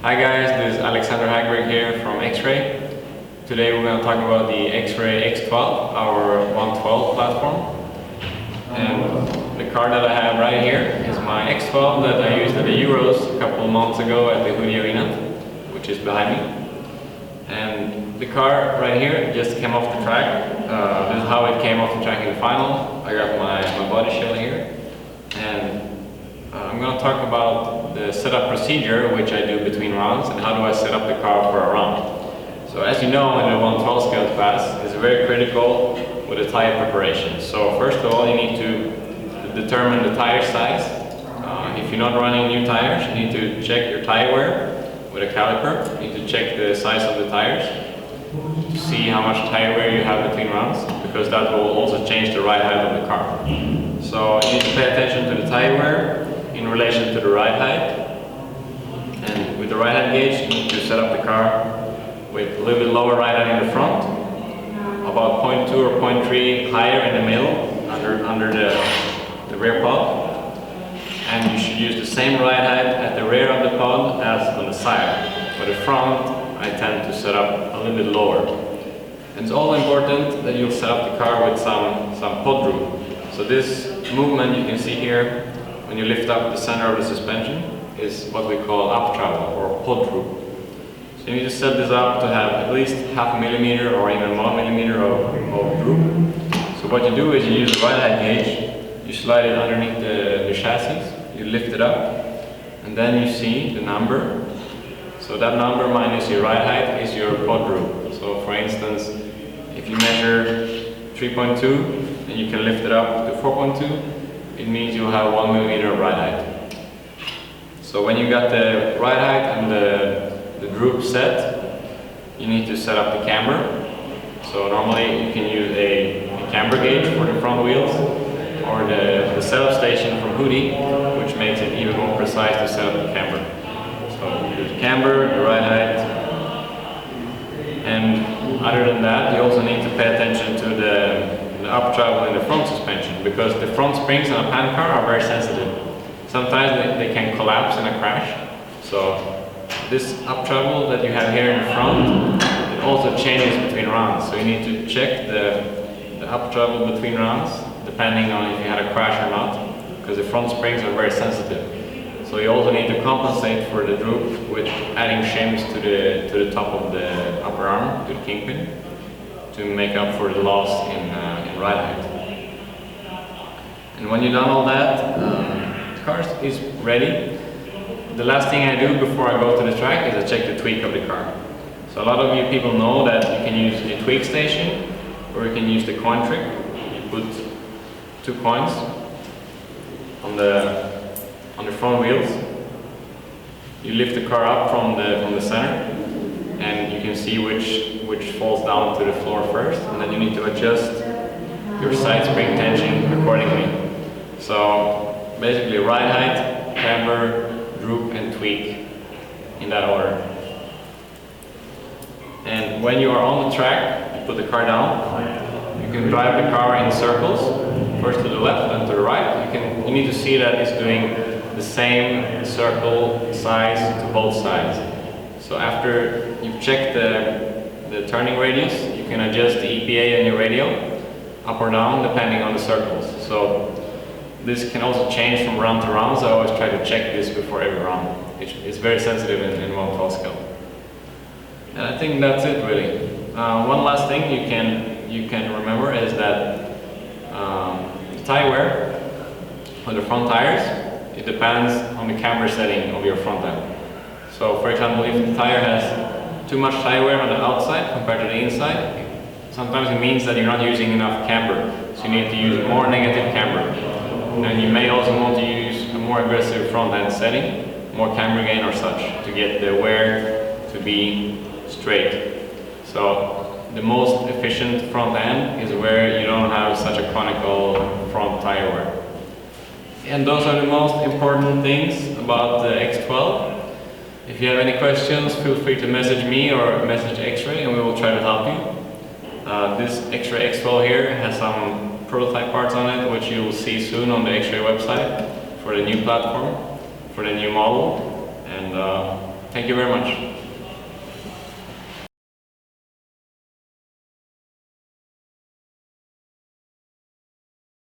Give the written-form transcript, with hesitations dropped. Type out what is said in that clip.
Hi guys, this is Hagberg here from Xray. Today we're going to talk about the Xray X12, our 112 platform. And the car that I have right here is my X12 that I used at the Euros a couple of months ago at the Hoodie Arena, which is behind me. And the car right here just came off the track. This is how it came off the track in the final. I got my body shell here. And I'm going to talk about the setup procedure which I do between rounds and how do I set up the car for a round. So as you know, in the 112 scale class, it's very critical with the tire preparation. So first of all, you need to determine the tire size. If you're not running new tires, you need to check your tire wear with a caliper. You need to check the size of the tires to see how much tire wear you have between rounds, because that will also change the ride height of the car. So you need to pay attention to the tire wear in relation to the ride height. And with the ride height gauge, you need to set up the car with a little bit lower ride height in the front, about 0.2 or 0.3 higher in the middle, under the rear pod. And you should use the same ride height at the rear of the pod as on the side. For the front, I tend to set up a little bit lower. And it's also important that you'll set up the car with some pod droop. So this movement you can see here, when you lift up the center of the suspension, is what we call up travel or pod droop. So you need to set this up to have at least half a millimeter or even 1 millimeter of droop. So what you do is you use the ride height gauge, you slide it underneath the chassis, you lift it up, and then you see the number. So that number minus your ride height is your pod droop. So for instance, if you measure 3.2 and you can lift it up to 4.2, it means you'll have 1 millimeter of ride height. So when you got the ride height and the droop set, you need to set up the camber. So normally you can use a camber gauge for the front wheels, or the setup station from Hoodie, which makes it even more precise to set up the camber. So there's the camber, the ride height, and other than that, you also need to pay attention to the up travel in the front suspension, because the front springs on a pan car are very sensitive. Sometimes they can collapse in a crash. So this up travel that you have here in the front, it also changes between rounds. So you need to check the up travel between rounds, depending on if you had a crash or not, because the front springs are very sensitive. So you also need to compensate for the droop with adding shims to the top of the upper arm, to the kingpin, to make up for the loss in ride height. And when you've done all that, the car is ready. The last thing I do before I go to the track is I check the tweak of the car. So a lot of you people know that you can use a tweak station, or you can use the coin trick. You put 2 coins on the front wheels. You lift the car up from the center, and you can see which falls down to the floor first, and then you need to adjust your side spring tension accordingly. So basically ride height, camber, droop and tweak, in that order. And when you are on the track, you put the car down. You can drive the car in circles, first to the left and to the right. You need to see that it's doing the same circle size to both sides. So after you've checked the turning radius, you can adjust the EPA on your radio, up or down, depending on the circles. So this can also change from round to round, so I always try to check this before every round. It's very sensitive in 112 scale. And I think that's it really. One last thing you can remember is that the tire wear on the front tires, it depends on the camber setting of your front end. So for example, if the tire has too much tire wear on the outside compared to the inside, sometimes it means that you're not using enough camber. So you need to use more negative camber. And you may also want to use a more aggressive front end setting, more camber gain or such, to get the wear to be straight. So the most efficient front end is where you don't have such a conical front tire wear. And those are the most important things about the X12. If you have any questions, feel free to message me or message Xray and we will try to help you. This Xray X12 here has some prototype parts on it, which you will see soon on the Xray website for the new platform, for the new model. And Thank you very much.